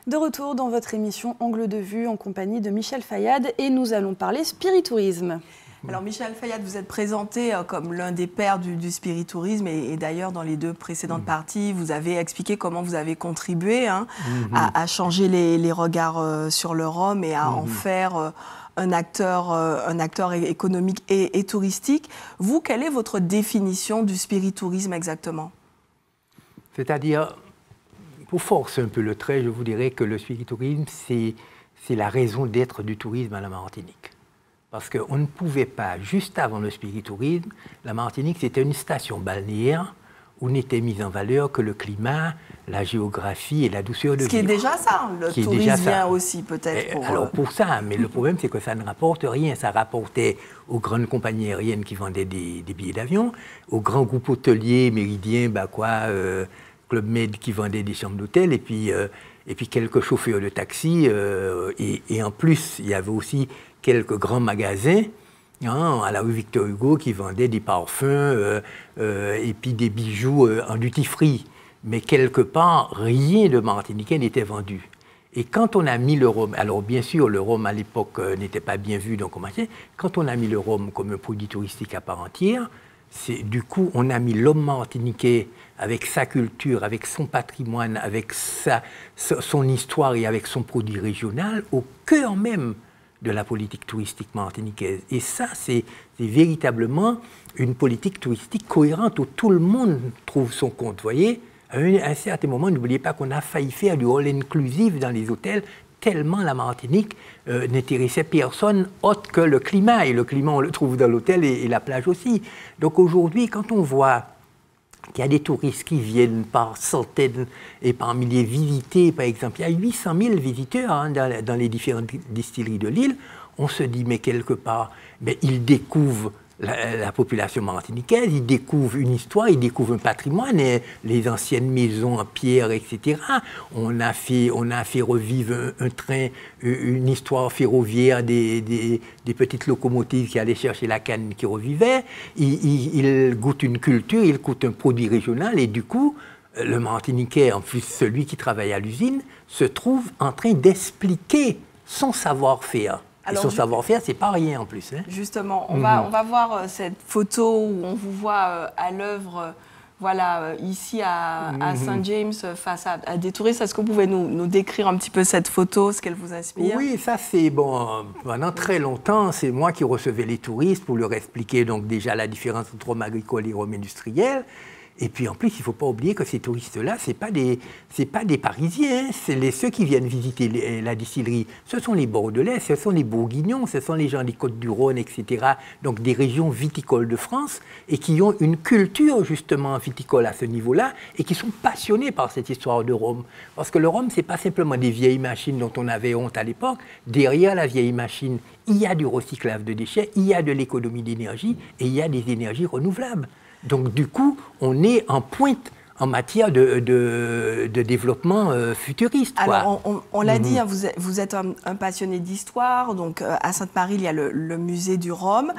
De retour dans votre émission Angle de vue en compagnie de Michel Fayad et nous allons parler spiritourisme. Alors Michel Fayad, vous êtes présenté comme l'un des pères du spiritourisme et d'ailleurs dans les 2 précédentes parties, vous avez expliqué comment vous avez contribué à changer les regards sur le rhum et à en faire un acteur économique et touristique. Vous, quelle est votre définition du spiritourisme exactement? C'est-à-dire, pour forcer un peu le trait, je vous dirais que le spiritourisme, c'est la raison d'être du tourisme à la Martinique. Parce qu'on ne pouvait pas, juste avant le spiritourisme, la Martinique, c'était une station balnéaire où n'était mise en valeur que le climat, la géographie et la douceur de vie. Ce qui est déjà ça, le tourisme vient aussi peut-être pour... Alors pour ça, mais le problème c'est que ça ne rapporte rien. Ça rapportait aux grandes compagnies aériennes qui vendaient des billets d'avion, aux grands groupes hôteliers, Méridien, Club Med qui vendaient des chambres d'hôtel, et puis quelques chauffeurs de taxi. Et en plus, il y avait aussi quelques grands magasins à la rue Victor Hugo qui vendaient des parfums et puis des bijoux en duty-free. Mais quelque part, rien de martiniquais n'était vendu. Et quand on a mis le rhum, alors bien sûr, le rhum à l'époque n'était pas bien vu, donc on marchait. Quand on a mis le rhum comme un produit touristique à part entière, du coup, on a mis l'homme martiniquais avec sa culture, avec son patrimoine, avec son histoire et avec son produit régional au cœur même de la politique touristique martiniquaise. Et ça, c'est véritablement une politique touristique cohérente où tout le monde trouve son compte, voyez. À un certain moment, n'oubliez pas qu'on a failli faire du all inclusive dans les hôtels, tellement la Martinique n'intéressait personne autre que le climat. Et le climat, on le trouve dans l'hôtel et la plage aussi. Donc aujourd'hui, quand on voit qu'il y a des touristes qui viennent par centaines et par milliers visiter, par exemple, il y a 800 000 visiteurs dans les différentes distilleries de l'île, on se dit, mais quelque part, ils découvrent la population martiniquaise, ils découvrent une histoire, ils découvrent un patrimoine, les anciennes maisons en pierre, etc. On a fait revivre un train, une histoire ferroviaire, des petites locomotives qui allaient chercher la canne qui revivaient. Ils goûtent une culture, ils goûtent un produit régional, et du coup, le Martiniquais, en plus celui qui travaille à l'usine, se trouve en train d'expliquer son savoir-faire. Alors, et son savoir-faire, c'est pas rien en plus. Hein. Justement, on va voir cette photo où on vous voit à l'œuvre, ici à Saint James, face à des touristes. Est-ce que vous pouvez nous décrire un petit peu cette photo, ce qu'elle vous inspire? Oui, ça c'est pendant très longtemps, c'est moi qui recevais les touristes pour leur expliquer donc déjà la différence entre rhum agricole et rhum industriel. Et puis en plus, il ne faut pas oublier que ces touristes-là, ce n'est pas des Parisiens, c'est ceux qui viennent visiter la distillerie. Ce sont les Bordelais, ce sont les Bourguignons, ce sont les gens des Côtes-du-Rhône, etc. Donc des régions viticoles de France et qui ont une culture justement viticole à ce niveau-là et qui sont passionnés par cette histoire de rhum. Parce que le rhum, ce n'est pas simplement des vieilles machines dont on avait honte à l'époque. Derrière la vieille machine, il y a du recyclage de déchets, il y a de l'économie d'énergie et il y a des énergies renouvelables. Donc, du coup, on est en pointe en matière de développement futuriste. Alors, on l'a dit, vous êtes un passionné d'histoire. Donc, à Sainte-Marie, il y a le musée du Rhum.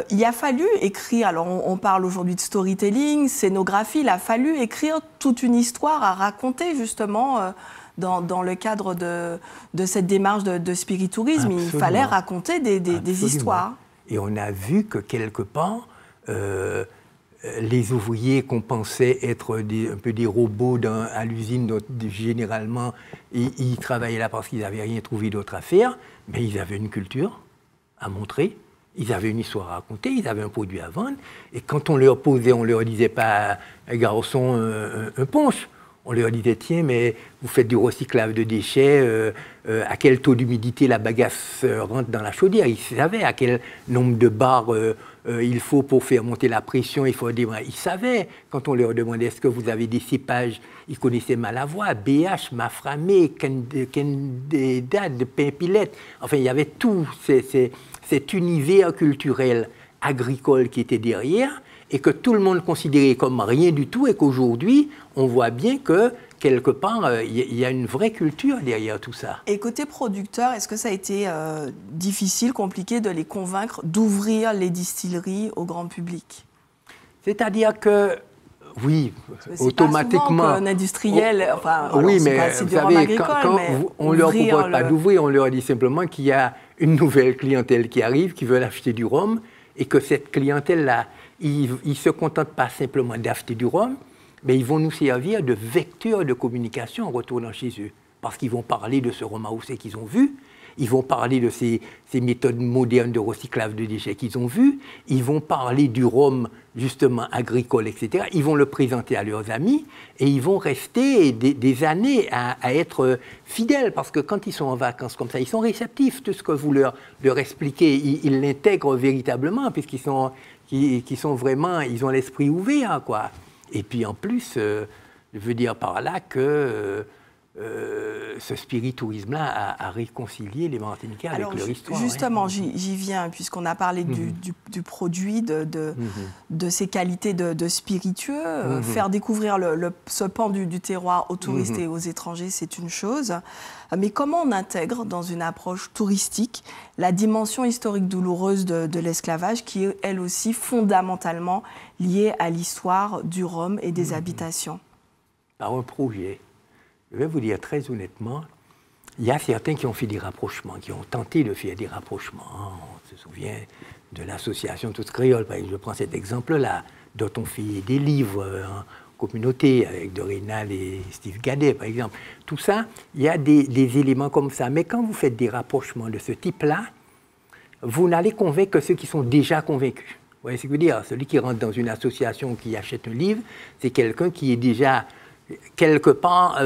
Il a fallu écrire, alors on parle aujourd'hui de storytelling, scénographie, il a fallu écrire toute une histoire à raconter, justement, dans le cadre de cette démarche de spiritourisme. Absolument. Il fallait raconter des histoires. Et on a vu que, quelque part, les ouvriers qu'on pensait être un peu des robots à l'usine, généralement, ils travaillaient là parce qu'ils n'avaient rien trouvé d'autre à faire, mais ils avaient une culture à montrer, ils avaient une histoire à raconter, ils avaient un produit à vendre, et quand on leur posait, on ne leur disait pas « garçon, un punch », on leur disait « tiens, mais vous faites du recyclage de déchets, à quel taux d'humidité la bagasse rentre dans la chaudière ?» Ils savaient à quel nombre de bars il faut pour faire monter la pression. Ils savaient, quand on leur demandait « est-ce que vous avez des cépages ?» Ils connaissaient Malavoie, BH, Maframé, Kendedad, Pimpilette. Enfin, il y avait tout cet univers culturel agricole qui était derrière, et que tout le monde considérait comme rien du tout, et qu'aujourd'hui, on voit bien que, quelque part, il y a une vraie culture derrière tout ça. Et côté producteur, est-ce que ça a été difficile, compliqué de les convaincre d'ouvrir les distilleries au grand public? C'est-à-dire que, oui, automatiquement... C'est pas qu'un industriel, oui, mais vous savez, quand on ne leur propose pas d'ouvrir, on leur dit simplement qu'il y a une nouvelle clientèle qui arrive, qui veut acheter du rhum, et que cette clientèle-là, ils ne se contentent pas simplement d'acheter du rhum, mais ils vont nous servir de vecteurs de communication en retournant chez eux. Parce qu'ils vont parler de ce rhum AOC qu'ils ont vu, ils vont parler de ces méthodes modernes de recyclage de déchets qu'ils ont vues, ils vont parler du rhum, justement, agricole, etc. Ils vont le présenter à leurs amis et ils vont rester des années à être fidèles. Parce que quand ils sont en vacances comme ça, ils sont réceptifs. Tout ce que vous leur expliquez, ils l'intègrent véritablement, puisqu'ils sont vraiment, ils ont l'esprit ouvert, quoi. Et puis en plus, je veux dire par là que ce spiritourisme-là a réconcilié les Martiniquais avec leur histoire. Justement, j'y viens, puisqu'on a parlé du produit, de ses qualités de spiritueux. Faire découvrir ce pan du terroir aux touristes et aux étrangers, c'est une chose. Mais comment on intègre dans une approche touristique la dimension historique douloureuse de l'esclavage, qui est elle aussi fondamentalement liée à l'histoire du Rhum et des habitations? Par un projet. Je vais vous dire très honnêtement, il y a certains qui ont fait des rapprochements, qui ont tenté de faire des rapprochements. On se souvient de l'association Tous Créoles, par exemple. Je prends cet exemple-là, dont on fait des livres en communauté avec Dorinal et Steve Gadet, par exemple. Tout ça, il y a des éléments comme ça. Mais quand vous faites des rapprochements de ce type-là, vous n'allez convaincre que ceux qui sont déjà convaincus. Vous voyez ce que je veux dire? Celui qui rentre dans une association, qui achète un livre, c'est quelqu'un qui est déjà quelque part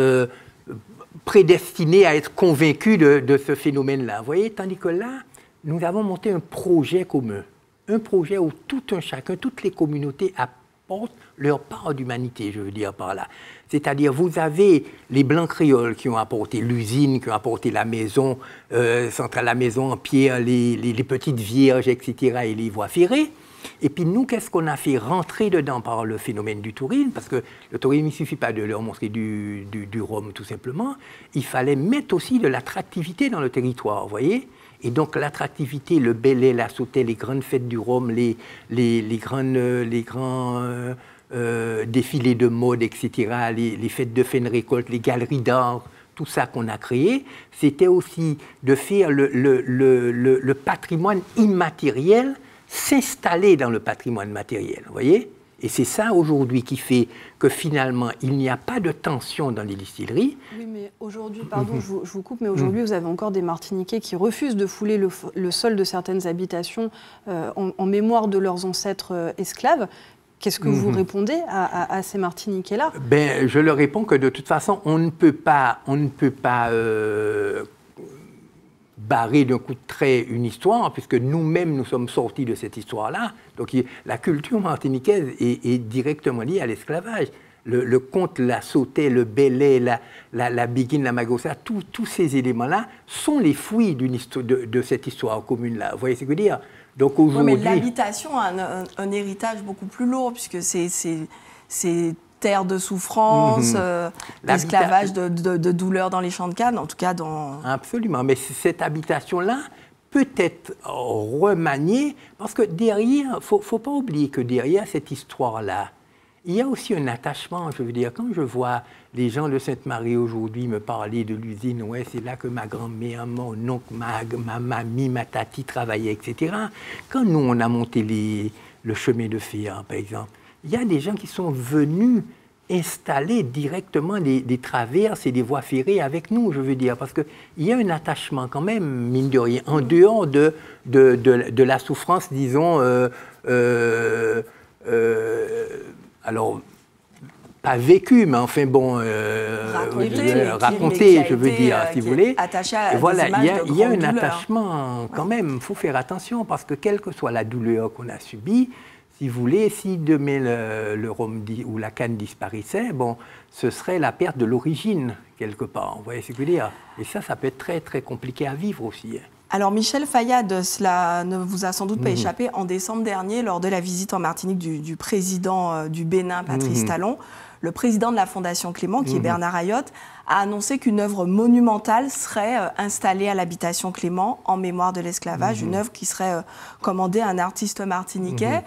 prédestiné à être convaincu de ce phénomène-là. Vous voyez, tandis que là, nous avons monté un projet commun, un projet où tout un chacun, toutes les communautés apportent leur part d'humanité, je veux dire par là. C'est-à-dire, vous avez les Blancs créoles qui ont apporté l'usine, qui ont apporté la maison, la maison en pierre, les petites vierges, etc., et les voies ferrées. Et puis nous, qu'est-ce qu'on a fait rentrer dedans par le phénomène du tourisme? Parce que le tourisme, il ne suffit pas de leur montrer du rhum, tout simplement. Il fallait mettre aussi de l'attractivité dans le territoire, vous voyez? Et donc l'attractivité, le Bel-Air, la Sauterre, les grandes fêtes du rhum, les grands défilés de mode, etc., les fêtes de fin de récolte, les galeries d'art, tout ça qu'on a créé, c'était aussi de faire le patrimoine immatériel s'installer dans le patrimoine matériel, vous voyez? Et c'est ça aujourd'hui qui fait que finalement, il n'y a pas de tension dans les distilleries. Oui, mais aujourd'hui, pardon, je vous coupe, mais aujourd'hui, vous avez encore des Martiniquais qui refusent de fouler le sol de certaines habitations en mémoire de leurs ancêtres esclaves. Qu'est-ce que vous répondez à ces Martiniquais-là? Ben, je leur réponds que de toute façon, on ne peut pas barrer d'un coup de trait une histoire, puisque nous-mêmes, nous sommes sortis de cette histoire-là. Donc la culture martiniquaise est directement liée à l'esclavage. Le conte, la Sauterre, le Bel-Air, la Biguine, la Magossa, tous ces éléments-là sont les fruits de cette histoire commune-là. Vous voyez ce que je veux dire? Donc aujourd'hui... mais l'habitation a un héritage beaucoup plus lourd, puisque c'est terre de souffrance, l'esclavage de douleur dans les champs de canne, en tout cas dans... Absolument, mais cette habitation-là peut être remaniée, parce que derrière, il ne faut pas oublier que derrière cette histoire-là, il y a aussi un attachement, je veux dire, quand je vois les gens de Sainte-Marie aujourd'hui me parler de l'usine, ouais, c'est là que ma grand-mère, mon oncle, ma mamie, ma tati travaillaient, etc. Quand nous, on a monté le chemin de fer, par exemple, il y a des gens qui sont venus installer directement des traverses et des voies ferrées avec nous, je veux dire, parce qu'il y a un attachement quand même, mine de rien, en dehors de la souffrance, disons, alors, pas vécue, mais enfin bon, racontée, je veux dire, si vous voulez. Et voilà, il y a un attachement quand même, il faut faire attention, parce que quelle que soit la douleur qu'on a subie, si vous voulez, si demain le rhum ou la canne disparaissait, bon, ce serait la perte de l'origine, quelque part. Vous voyez ce que je veux dire? Et ça peut être très, très compliqué à vivre aussi. Alors, Michel Fayad, cela ne vous a sans doute pas échappé. En décembre dernier, lors de la visite en Martinique du président du Bénin, Patrice Talon, le président de la Fondation Clément, qui est Bernard Ayotte, a annoncé qu'une œuvre monumentale serait installée à l'habitation Clément en mémoire de l'esclavage, une œuvre qui serait commandée à un artiste martiniquais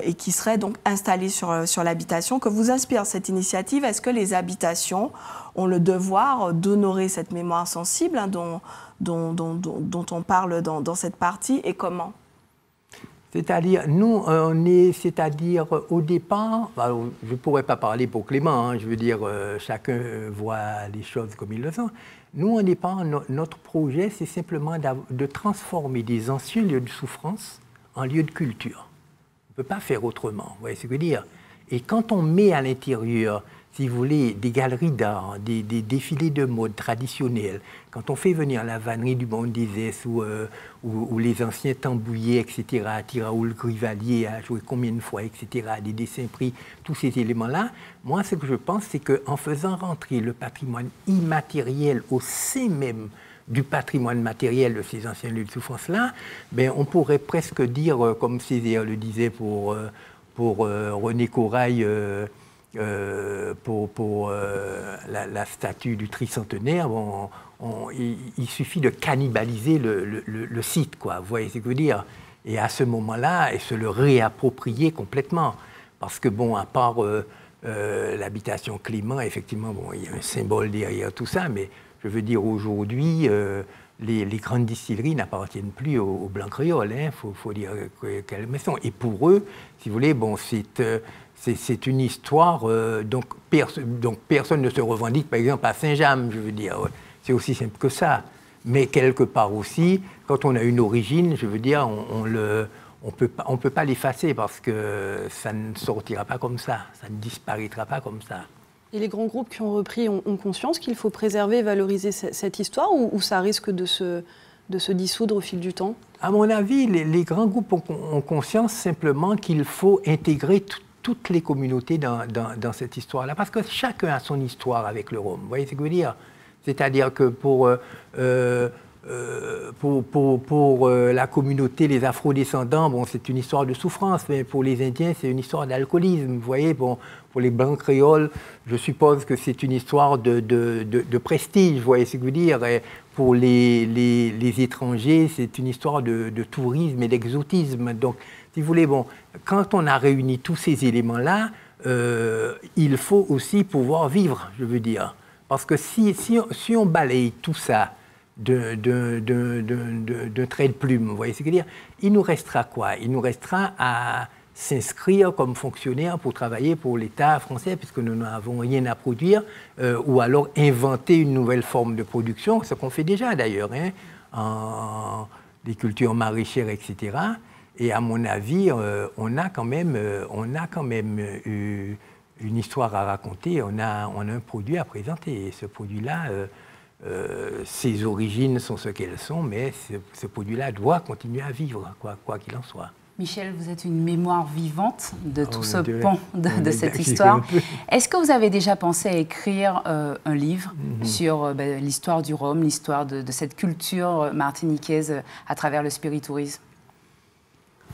et qui serait donc installée sur l'habitation. Que vous inspire cette initiative? Est-ce que les habitations ont le devoir d'honorer cette mémoire sensible dont on parle dans cette partie, et comment? C'est-à-dire, au départ, alors, je ne pourrais pas parler pour Clément, je veux dire, chacun voit les choses comme il le sent. Nous, au départ, notre projet, c'est simplement de transformer des anciens lieux de souffrance en lieux de culture. On ne peut pas faire autrement, vous voyez ce que je veux dire? Et quand on met à l'intérieur si vous voulez, des galeries d'art, des défilés de mode traditionnels, quand on fait venir la vannerie du Monde des Esses ou les anciens tambouillés, etc., Tiraoul Grivalier a joué combien de fois, etc., des dessins pris, tous ces éléments-là, moi, ce que je pense, c'est qu'en faisant rentrer le patrimoine immatériel au sein même du patrimoine matériel de ces anciens lieux de souffrance-là, ben, on pourrait presque dire, comme Césaire le disait pour René Corail, pour la statue du tricentenaire, bon, il suffit de cannibaliser le site, quoi. Vous voyez ce que je veux dire? Et à ce moment-là, et se le réapproprier complètement. Parce que, bon, à part l'habitation Clément, effectivement, bon, il y a un symbole derrière tout ça, mais je veux dire, aujourd'hui, les grandes distilleries n'appartiennent plus aux Blancs créoles, hein, faut dire qu'elles le sont. Et pour eux, si vous voulez, bon, c'est une histoire, donc personne ne se revendique, par exemple, à Saint-James, je veux dire. C'est aussi simple que ça. Mais quelque part aussi, quand on a une origine, je veux dire, on peut pas l'effacer parce que ça ne sortira pas comme ça ne disparaîtra pas comme ça. Et les grands groupes qui ont repris ont conscience qu'il faut préserver et valoriser cette histoire ou ça risque de se dissoudre au fil du temps? À mon avis, les grands groupes ont conscience simplement qu'il faut intégrer toutes les communautés dans cette histoire-là, parce que chacun a son histoire avec le Rhum. Vous voyez ce que je veux dire? C'est-à-dire que pour la communauté, les afro-descendants, bon, c'est une histoire de souffrance, mais pour les Indiens, c'est une histoire d'alcoolisme. Vous voyez, bon, pour les Blancs créoles, je suppose que c'est une histoire de prestige, vous voyez ce que je veux dire. Et pour les étrangers, c'est une histoire de tourisme et d'exotisme. Donc, si vous voulez, bon, quand on a réuni tous ces éléments-là, il faut aussi pouvoir vivre, je veux dire. Parce que si on balaye tout ça d'un trait de plume, vous voyez ce que je veux dire, il nous restera quoi? Il nous restera à s'inscrire comme fonctionnaire pour travailler pour l'État français, puisque nous n'avons rien à produire, ou alors inventer une nouvelle forme de production, ce qu'on fait déjà d'ailleurs, hein, en des cultures maraîchères, etc. Et à mon avis, on a quand même une histoire à raconter, on a un produit à présenter. Et ce produit-là, ses origines sont ce qu'elles sont, mais ce produit-là doit continuer à vivre, quoi qu'il en soit. Michel, vous êtes une mémoire vivante de tout ce pan de cette histoire. Est-ce que vous avez déjà pensé à écrire un livre sur l'histoire du rhum, l'histoire de cette culture martiniquaise à travers le spiritourisme?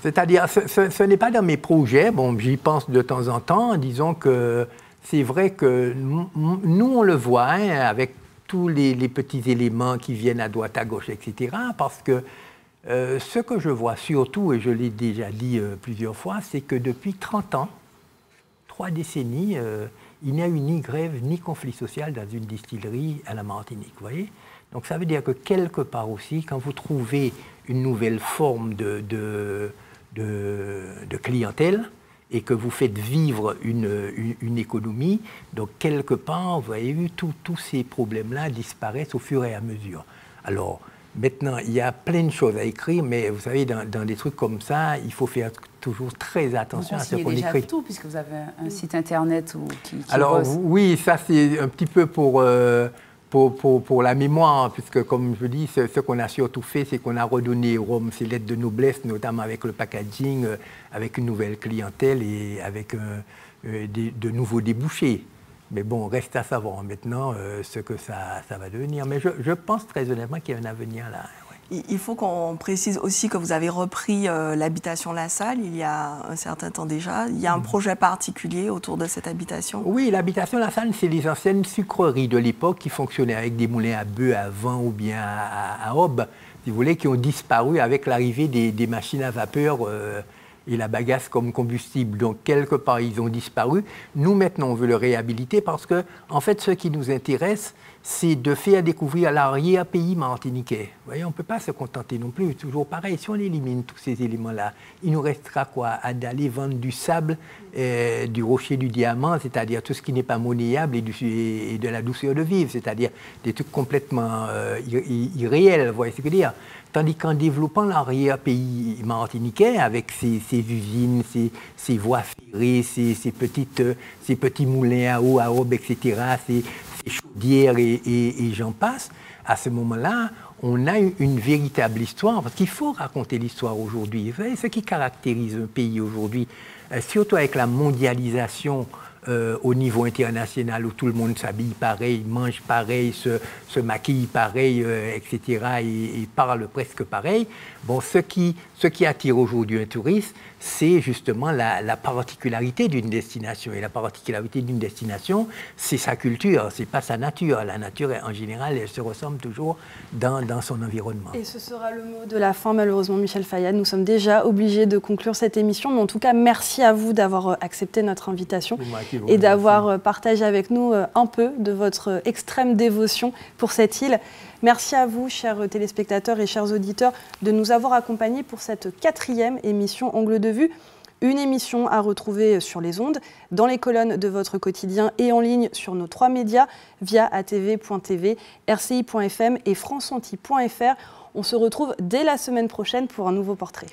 C'est-à-dire, ce n'est pas dans mes projets, bon, j'y pense de temps en temps, disons que c'est vrai que nous, on le voit, hein, avec tous les petits éléments qui viennent à droite, à gauche, etc., parce que ce que je vois surtout, et je l'ai déjà dit plusieurs fois, c'est que depuis 30 ans, 3 décennies, il n'y a eu ni grève ni conflit social dans une distillerie à la Martinique, vous voyez? Donc ça veut dire que quelque part aussi, quand vous trouvez une nouvelle forme de clientèle et que vous faites vivre une économie, donc quelque part, vous avez vu, tous ces problèmes-là disparaissent au fur et à mesure. Alors, maintenant, il y a plein de choses à écrire, mais vous savez, dans des trucs comme ça, il faut faire toujours très attention à ce qu'on écrit. Vous déjà tout, puisque vous avez un site internet qui Alors, bosse. Oui, ça c'est un petit peu pour la mémoire, puisque comme je dis, ce qu'on a surtout fait, c'est qu'on a redonné au rhum ses lettres de noblesse, notamment avec le packaging, avec une nouvelle clientèle et avec de nouveaux débouchés. Mais bon, reste à savoir maintenant ce que ça va devenir. Mais je pense très honnêtement qu'il y a un avenir là. Ouais. Il faut qu'on précise aussi que vous avez repris l'habitation La Salle il y a un certain temps déjà. Il y a un projet particulier autour de cette habitation? Oui, l'habitation La Salle, c'est les anciennes sucreries de l'époque qui fonctionnaient avec des moulins à bœufs à vent ou bien à aube, si vous voulez, qui ont disparu avec l'arrivée des machines à vapeur et la bagasse comme combustible. Donc, quelque part, ils ont disparu. Nous, maintenant, on veut le réhabiliter parce que, en fait, ce qui nous intéresse, c'est de faire découvrir l'arrière-pays martiniquais. Vous voyez, on ne peut pas se contenter non plus. Toujours pareil, si on élimine tous ces éléments-là, il nous restera quoi? D'aller vendre du sable, du rocher du diamant, c'est-à-dire tout ce qui n'est pas monnayable et de la douceur de vivre, c'est-à-dire des trucs complètement irréels, vous voyez ce que je veux dire? Tandis qu'en développant l'arrière-pays martiniquais, avec ses usines, ses voies ferrées, ses petits moulins à eau, à aube, etc., ses chaudières et j'en passe, à ce moment-là, on a une véritable histoire, parce qu'il faut raconter l'histoire aujourd'hui. Vous savez, ce qui caractérise un pays aujourd'hui, surtout avec la mondialisation au niveau international, où tout le monde s'habille pareil, mange pareil, se maquille pareil, etc., et parle presque pareil. Bon, ce qui attire aujourd'hui un touriste, c'est justement la particularité d'une destination. Et la particularité d'une destination, c'est sa culture, c'est pas sa nature. La nature, en général, elle se ressemble toujours dans son environnement. Et ce sera le mot de la fin, malheureusement, Michel Fayad. Nous sommes déjà obligés de conclure cette émission. Mais en tout cas, merci à vous d'avoir accepté notre invitation et d'avoir partagé avec nous un peu de votre extrême dévotion pour cette île. Merci à vous, chers téléspectateurs et chers auditeurs, de nous avoir accompagnés pour cette 4e émission Angle de vue. Une émission à retrouver sur les ondes, dans les colonnes de votre quotidien et en ligne sur nos 3 médias, via atv.tv, rci.fm et franceantilles.fr. On se retrouve dès la semaine prochaine pour un nouveau portrait.